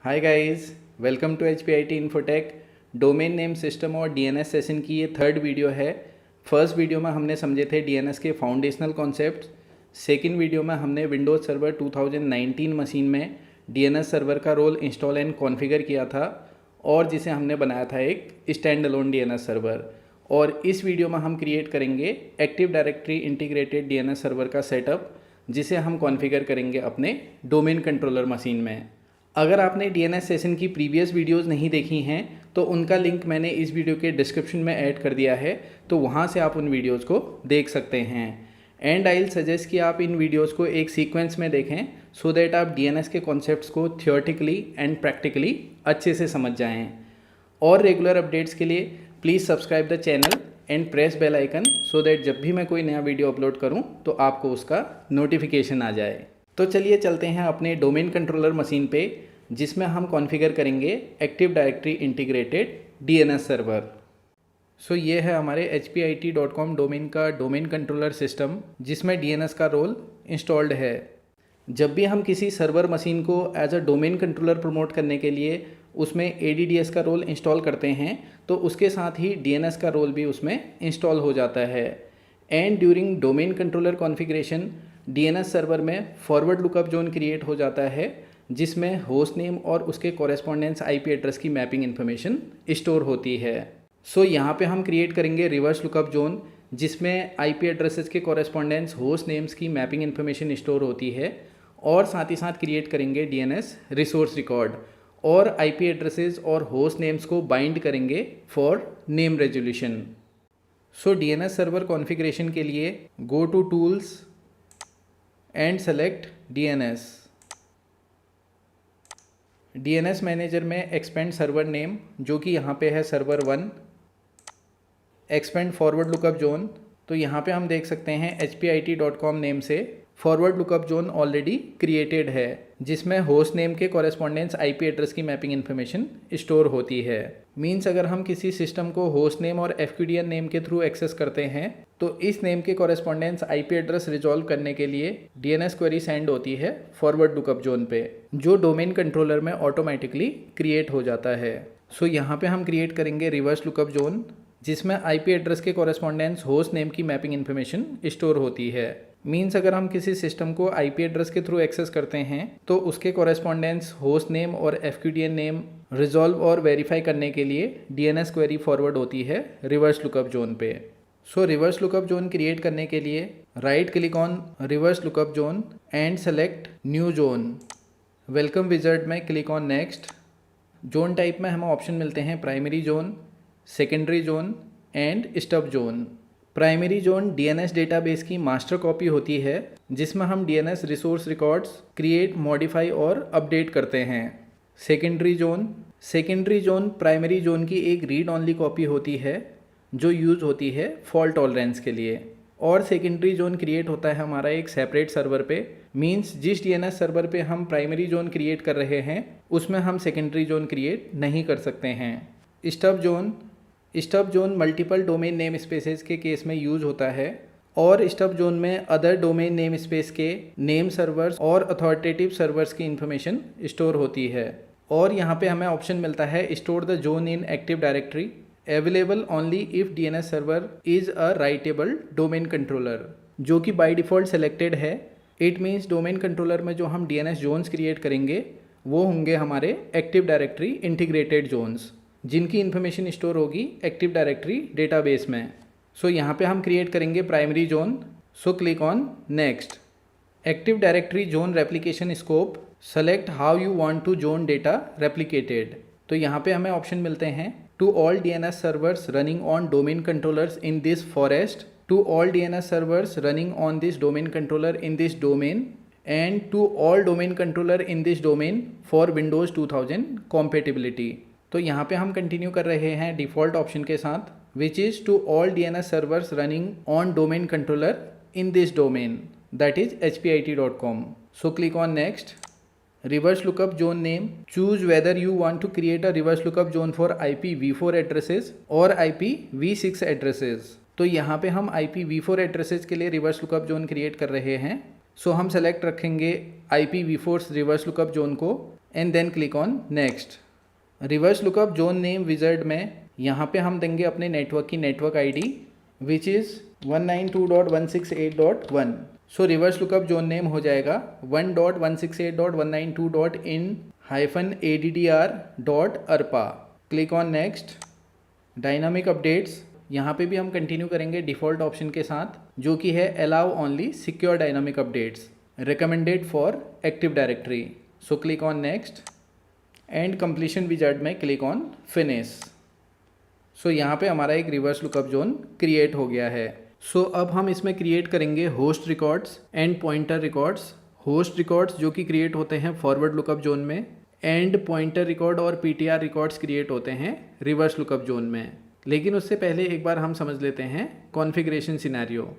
Hi guys, welcome to HPIT infotech. Domain name system और DNS session की ये third video है। First video में हमने समझे थे DNS के फाउंडेशनल कॉन्सेप्ट्स। सेकंड वीडियो में हमने विंडोज़ सर्वर 2019 मशीन में DNS सर्वर का रोल इंस्टॉल एंड कॉन्फ़िगर किया था और जिसे हमने बनाया था एक स्टैंड अलोन DNS सर्वर। और इस वीडियो में हम क्रिएट करेंगे active directory integrated DNS server का सेटअप, जिसे हम कॉन्फ़िगर करेंगे अपने डोमेन कंट्रोलर मशीन में। अगर आपने DNS सेशन की प्रीवियस वीडियोस नहीं देखी हैं तो उनका लिंक मैंने इस वीडियो के डिस्क्रिप्शन में ऐड कर दिया है, तो वहाँ से आप उन वीडियोस को देख सकते हैं। एंड आई विल सजेस्ट कि आप इन वीडियोस को एक सीक्वेंस में देखें सो दैट आप DNS के कॉन्सेप्ट्स को थियोरेटिकली एंड प्रैक्टिकली अच्छे से समझ जाएं। और रेगुलर अपडेट्स के लिए please subscribe the channel and press bell icon so that जब भी मैं कोई नया वीडियो अपलोड करूँ तो आपको उसका नोटिफिकेशन आ जाए। तो चलिए चलते हैं अपने डोमेन कंट्रोलर मशीन पे, जिसमें हम कॉन्फ़िगर करेंगे active directory integrated DNS server. So ये है हमारे hpit.com डोमेन का डोमेन कंट्रोलर सिस्टम, जिसमें DNS का रोल इंस्टॉल्ड है। जब भी हम किसी सर्वर मशीन को as a domain controller promote करने के लिए उसमें ADDS का रोल इंस्टॉल करते हैं तो उसके साथ ही DNS का रोल भी उसमें इंस्टॉल हो जाता है। And during domain controller configuration DNS server में फॉरवर्ड लुकअप जोन क्रिएट हो जाता है, जिसमें होस्ट नेम और उसके कॉरेस्पॉन्डेंस IP एड्रेस की मैपिंग इन्फॉर्मेशन स्टोर होती है। सो यहाँ पे हम क्रिएट करेंगे रिवर्स लुकअप जोन, जिसमें IP एड्रेसेस के कॉरेस्पॉन्डेंस होस्ट नेम्स की मैपिंग इन्फॉर्मेशन स्टोर होती है। और साथ ही साथ क्रिएट करेंगे DNS रिसोर्स रिकॉर्ड और IP एड्रेसेस और होस्ट नेम्स को बाइंड करेंगे for name resolution. So DNS server configuration के लिए go to tools and select DNS manager में एक्सपेंड सर्वर नेम, जो कि यहाँ पे है server 1, expand forward lookup zone. तो यहाँ पे हम देख सकते हैं hpit.com नेम से forward lookup zone already created है, जिसमें होस्ट नेम के कॉरेस्पॉन्डेंस IP एड्रेस की मैपिंग इन्फॉर्मेशन स्टोर होती है। मीन्स अगर हम किसी सिस्टम को होस्ट नेम और FQDN नेम के थ्रू एक्सेस करते हैं तो इस नेम के कॉरेस्पॉन्डेंस IP एड्रेस रिजॉल्व करने के लिए DNS क्वेरी सेंड होती है फॉरवर्ड लुकअप जोन पे, जो डोमेन कंट्रोलर में ऑटोमेटिकली क्रिएट हो जाता है। सो यहाँ पे हम क्रिएट करेंगे रिवर्स लुकअप जोन, जिसमें IP एड्रेस के कॉरेस्पॉन्डेंस होस्ट नेम की मैपिंग इन्फॉर्मेशन स्टोर होती है। मीन्स अगर हम किसी सिस्टम को IP एड्रेस के थ्रू एक्सेस करते हैं तो उसके कॉरेस्पॉन्डेंस होस्ट नेम और FQDN नेम रिजॉल्व और वेरीफाई करने के लिए DNS क्वेरी फॉरवर्ड होती है रिवर्स लुकअप जोन पे। So reverse lookup zone create करने के लिए right click on reverse lookup zone and select new zone. Welcome wizard में click on next. Zone type में हमें ऑप्शन मिलते हैं primary zone, secondary zone and stub zone. Primary zone DNS database की master copy होती है, जिसमें हम DNS resource records create, modify और अपडेट करते हैं। सेकेंडरी जोन प्राइमरी जोन की एक रीड ऑनली कॉपी होती है, जो यूज़ होती है फॉल्ट टॉलरेंस के लिए। और सेकेंडरी जोन क्रिएट होता है हमारा एक सेपरेट सर्वर पे। मींस जिस DNS सर्वर पे हम प्राइमरी जोन क्रिएट कर रहे हैं उसमें हम सेकेंडरी जोन क्रिएट नहीं कर सकते हैं। Stub zone multiple domain name spaces के केस में यूज होता है और स्टब जोन में अदर डोमेन नेम स्पेस के नेम सर्वर्स और अथॉरिटेटिव सर्वर्स की इंफॉर्मेशन स्टोर होती है। और यहाँ पे हमें ऑप्शन मिलता है store the zone in active directory available only if DNS server is a writable domain controller, जो कि बाय डिफ़ॉल्ट सेलेक्टेड है। इट मीन्स डोमेन कंट्रोलर में जो हम DNS जोन्स क्रिएट करेंगे वो होंगे हमारे एक्टिव डायरेक्टरी इंटीग्रेटेड जोन्स, जिनकी इन्फॉर्मेशन स्टोर होगी एक्टिव डायरेक्टरी डेटाबेस में। सो यहाँ पे हम क्रिएट करेंगे primary zone. So click on next. Active directory zone replication scope, select how you want to zone data replicated. तो यहाँ पे हमें ऑप्शन मिलते हैं to all DNS servers running on domain controllers in this forest, to all DNS servers running on this domain controller in this domain and to all domain controller in this domain for Windows 2000 compatibility. तो यहाँ पे हम continue कर रहे हैं default option के साथ, which is to all DNS servers running on domain controller in this domain, that is hpit.com। So click on next. Reverse lookup zone name, choose whether you want to create a reverse lookup zone for IPv4 addresses और IPv6 addresses. तो यहाँ पे हम IPv4 addresses के लिए reverse lookup zone create कर रहे हैं। सो हम सेलेक्ट रखेंगे IPv4 रिवर्स लुकअप जोन को and then click on next. Reverse lookup zone name wizard में यहाँ पे हम देंगे अपने नेटवर्क की network ID which is 192.168.1। So reverse lookup zone name हो जाएगा 1.168.192.in-addr.arpa। Click on next. Dynamic updates, यहाँ पे भी हम कंटिन्यू करेंगे डिफ़ॉल्ट ऑप्शन के साथ जो कि है allow only secure dynamic updates recommended for active directory. So click on next and completion wizard में क्लिक ऑन फिनिश। सो यहाँ पे हमारा एक रिवर्स लुकअप जोन क्रिएट हो गया है। सो अब हम इसमें क्रिएट करेंगे host records and pointer records. Host records जो कि क्रिएट होते हैं फॉरवर्ड लुकअप जोन में, एंड पॉइंटर रिकॉर्ड और पीटीआर रिकॉर्ड्स क्रिएट होते हैं रिवर्स लुकअप जोन में। लेकिन उससे पहले एक बार हम समझ लेते हैं कॉन्फ़िगरेशन सिनेरियो।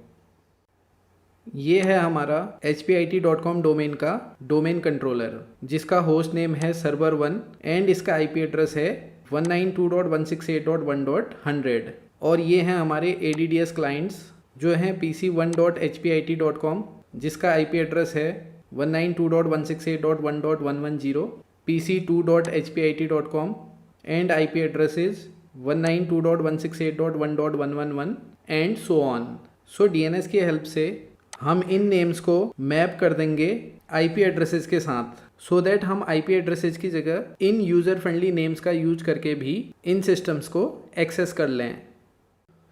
ये है हमारा hpit.com डोमेन का डोमेन कंट्रोलर जिसका होस्ट नेम है server1 एंड इसका आईपी एड्रेस है 192.168.1.100 और ये हैं हमारे ADDS क्लाइंट्स जो हैं pc1.hpit.com जिसका आईपी एड्रेस है 192.168.1.110, pc2.hpit.com and IP address is 192.168.1.111 and so on. So DNS की हेल्प से हम इन नेम्स को मैप कर देंगे आईपी एड्रेसेस के साथ सो दैट हम आईपी एड्रेसेस की जगह इन यूज़र फ्रेंडली नेम्स का यूज करके भी इन सिस्टम्स को एक्सेस कर लें।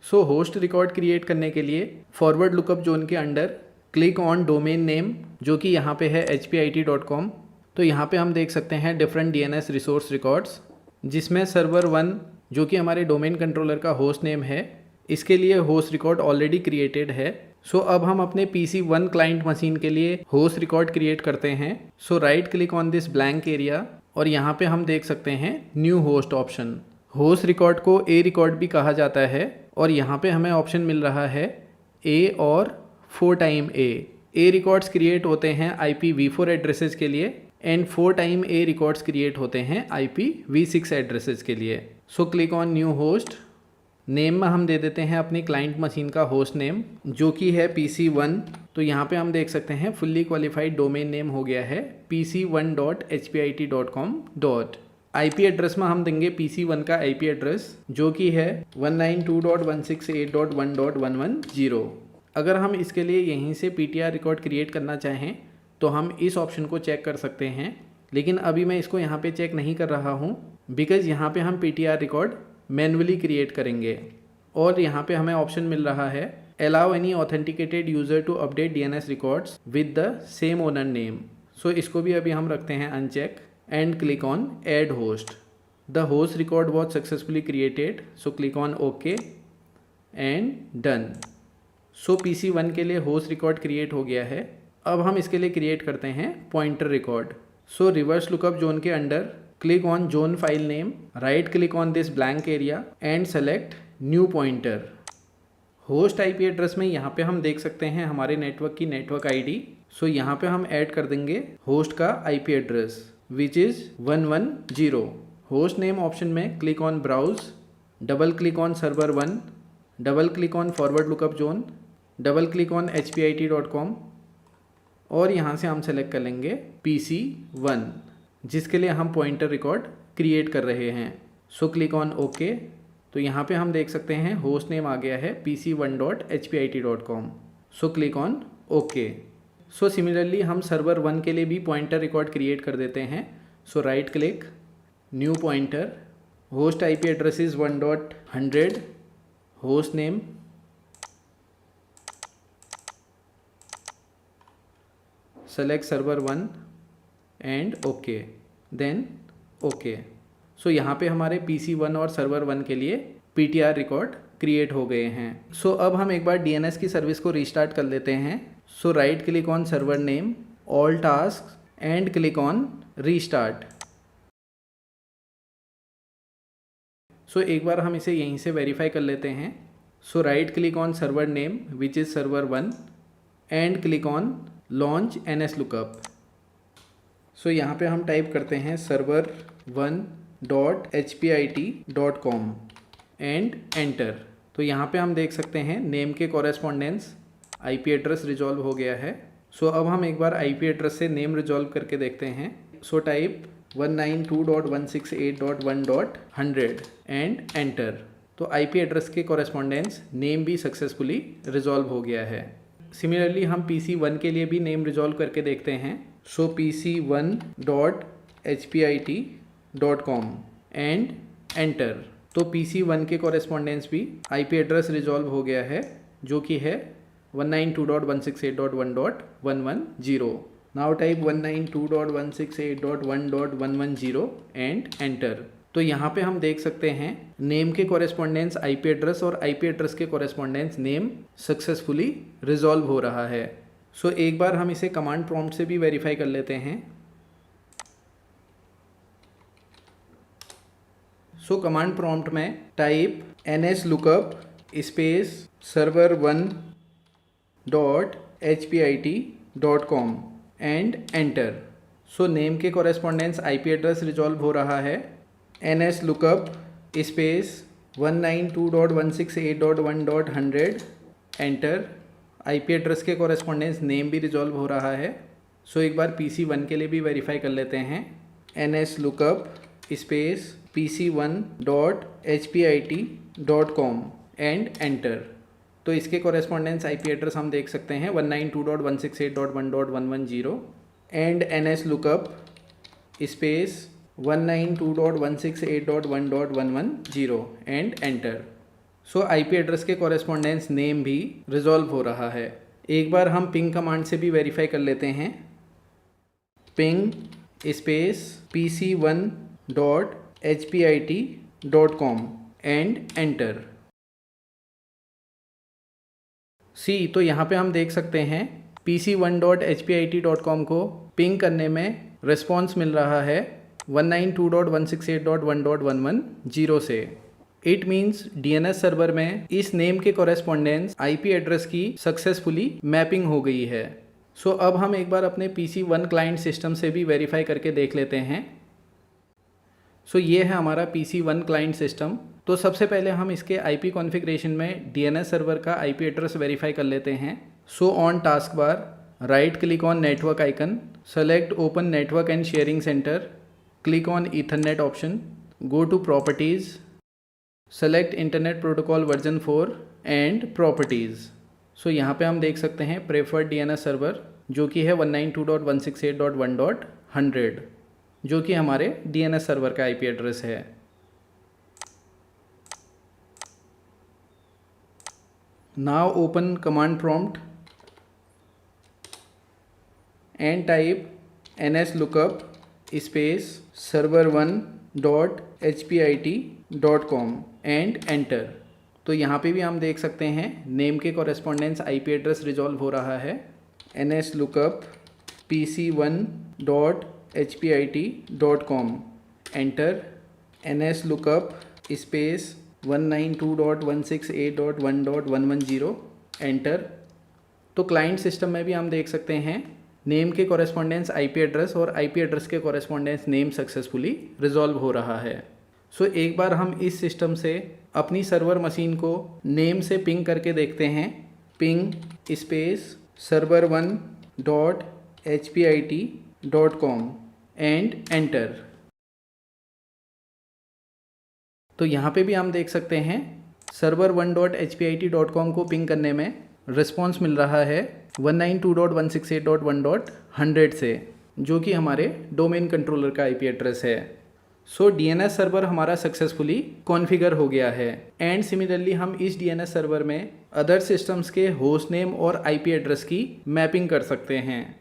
सो होस्ट रिकॉर्ड क्रिएट करने के लिए फॉरवर्ड लुकअप जोन के under click on domain name जो कि यहाँ पे है hpit.com। तो यहाँ पे हम देख सकते हैं डिफरेंट DNS रिसोर्स रिकॉर्ड्स जिसमें server1 जो कि हमारे डोमेन कंट्रोलर का होस्ट नेम है, इसके लिए होस्ट रिकॉर्ड ऑलरेडी क्रिएटेड है। सो अब हम अपने PC1 क्लाइंट मशीन के लिए होस्ट रिकॉर्ड क्रिएट करते हैं। So right click on this blank area और यहाँ पे हम देख सकते हैं new host option. Host record को A रिकॉर्ड भी कहा जाता है और यहाँ पे हमें ऑप्शन मिल रहा है A और 4 time A। A records create होते हैं IPv4 एड्रेसेस के लिए and 4 time A records create होते हैं IPv6 एड्रेसेस के लिए। सो click on new host. Name में हम दे देते हैं अपनी क्लाइंट मशीन का होस्ट नेम जो कि है PC1। तो यहाँ पे हम देख सकते हैं फुल्ली क्वालिफाइड डोमेन नेम हो गया है pc1.hpit.com। आईपी एड्रेस में हम देंगे PC1 का आईपी एड्रेस जो कि है 192.168.1.110। अगर हम इसके लिए यहीं से PTR रिकॉर्ड क्रिएट करना चाहें तो हम इस ऑप्शन को चेक कर सकते हैं, लेकिन अभी मैं इसको यहाँ पे चेक नहीं कर रहा हूँ बिकॉज़ यहाँ पे हम PTR रिकॉर्ड मैन्युअली क्रिएट करेंगे। और यहाँ पे हमें ऑप्शन मिल रहा है allow any authenticated user to update DNS records with the same owner name. So इसको भी अभी हम रखते हैं uncheck and click on add host. The host record was successfully created, so click on okay and done. So PC1 के लिए host record create हो गया है। अब हम इसके लिए क्रिएट करते हैं pointer record. So reverse lookup zone के under click on zone file name, right click on this blank area and select new pointer. Host IP address में यहाँ पे हम देख सकते हैं हमारे नेटवर्क की नेटवर्क आईडी। सो यहाँ पे हम ऐड कर देंगे होस्ट का IP address which is 110। Host name option में click on browse, double click on server1, double click on forward lookup zone, double click on hpit.com और यहाँ से हम सेलेक्ट कर लेंगे PC1 जिसके लिए हम पॉइंटर रिकॉर्ड क्रिएट कर रहे हैं। सो क्लिक ऑन ओके। तो यहाँ पे हम देख सकते हैं होस्ट नेम आ गया है pc1.hpit.com। So click on okay. So similarly हम server1 के लिए भी पॉइंटर रिकॉर्ड क्रिएट कर देते हैं। So right click, new pointer, host IP address is 1.100, host name, select server1 and okay then okay. So यहाँ पे हमारे PC1 और server1 के लिए PTR रिकॉर्ड क्रिएट हो गए हैं। सो अब हम एक बार DNS की सर्विस को रीस्टार्ट कर लेते हैं। So right click on server name, all task and click on restart. So एक बार हम इसे यहीं से वेरीफाई कर लेते हैं। So right click on server name which is server1 and click on launch NSLookup। So यहाँ पे हम टाइप करते हैं server1.hpit.com एंड एंटर। तो यहाँ पे हम देख सकते हैं नेम के कॉरेस्पॉन्डेंस आईपी एड्रेस रिजॉल्व हो गया है। सो अब हम एक बार आईपी एड्रेस से नेम रिजॉल्व करके देखते हैं। So type 192.168.1.100 and enter. तो आईपी एड्रेस के कॉरेस्पॉन्डेंस नेम भी सक्सेसफुली रिजॉल्व हो गया है। सिमिलरली हम PC1 के लिए भी नेम रिजॉल्व करके देखते हैं। सो pc1.hpit.com एंड एंटर। तो PC1 के कॉरेस्पॉन्डेंस भी आईपी एड्रेस रिजॉल्व हो गया है, जो कि है 192.168.1.110। Now type 192.168.1.110 and enter. तो यहाँ पे हम देख सकते हैं नेम के कॉरेस्पॉन्डेंस आईपी एड्रेस और आईपी एड्रेस के कॉरेस्पॉन्डेंस नेम सक्सेसफुली रिजॉल्व हो रहा है। सो एक बार हम इसे कमांड प्रॉम्प्ट से भी वेरीफाई कर लेते हैं। सो कमांड प्रॉम्प्ट में type nslookup space server1.hpit.com and enter. So name के कॉरेस्पॉन्डेंस आईपी एड्रेस रिजॉल्व हो रहा है। nslookup space 192.168.1.100 enter. IP address के कॉरेस्पॉन्डेंस नेम भी रिजॉल्व हो रहा है। सो एक बार PC1 के लिए भी वेरीफाई कर लेते हैं। nslookup space pc1.hpit.com and enter. तो इसके कॉरेस्पॉन्डेंस आईपी एड्रेस हम देख सकते हैं 192.168.1.110 and nslookup space 192.168.1.110 and enter. So IP address के कॉरेस्पॉन्डेंस नेम भी रिजॉल्व हो रहा है। एक बार हम पिंग कमांड से भी वेरीफाई कर लेते हैं। Ping space pc1.hpit.com and enter. तो यहाँ पे हम देख सकते हैं pc1.hpit.com को पिंग करने में रिस्पॉन्स मिल रहा है 192.168.1.110 से। इट मीन्स DNS सर्वर में इस नेम के कॉरेस्पॉन्डेंस आईपी एड्रेस की सक्सेसफुली मैपिंग हो गई है। सो अब हम एक बार अपने PC1 क्लाइंट सिस्टम से भी वेरीफाई करके देख लेते हैं। सो ये है हमारा PC1 क्लाइंट सिस्टम। तो सबसे पहले हम इसके आईपी कॉन्फ़िगरेशन में DNS सर्वर का आईपी एड्रेस वेरीफाई कर लेते हैं। So on task bar right click on network icon, select open network and sharing centre, click on Ethernet option, go to properties, select internet protocol version 4 and properties. So यहाँ पे हम देख सकते हैं preferred DNS server जो कि है 192.168.1.100 जो कि हमारे DNS सर्वर का आईपी एड्रेस है। Now open command prompt and type nslookup space server1.hpit.com and enter. तो यहाँ पे भी हम देख सकते हैं नेम के कॉरेस्पॉन्डेंस आईपी एड्रेस रिजॉल्व हो रहा है। nslookup pc1.hpit.com enter. nslookup space 192.168.1.110 enter. तो क्लाइंट सिस्टम में भी हम देख सकते हैं नेम के कॉरेस्पॉन्डेंस आईपी एड्रेस और आईपी एड्रेस के कॉरेस्पॉन्डेंस नेम सक्सेसफुली रिजॉल्व हो रहा है। सो एक बार हम इस सिस्टम से अपनी सर्वर मशीन को नेम से पिंग करके देखते हैं। Ping space server1.hpit.com and enter. तो यहाँ पे भी हम देख सकते हैं server1.hpit.com को पिंग करने में रिस्पॉन्स मिल रहा है 192.168.1.100 से, जो कि हमारे डोमेन कंट्रोलर का आईपी एड्रेस है। सो DNS सर्वर हमारा सक्सेसफुली कॉन्फ़िगर हो गया है एंड सिमिलरली हम इस DNS सर्वर में अदर सिस्टम्स के होस्ट नेम और आईपी एड्रेस की मैपिंग कर सकते हैं।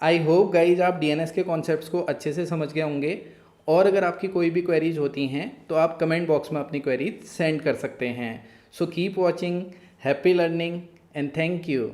आई होप गाइज आप DNS के कॉन्सेप्ट्स को अच्छे से समझ गए होंगे और अगर आपकी कोई भी क्वेरीज होती हैं तो आप कमेंट बॉक्स में अपनी क्वेरीज सेंड कर सकते हैं। So keep watching, happy learning and thank you.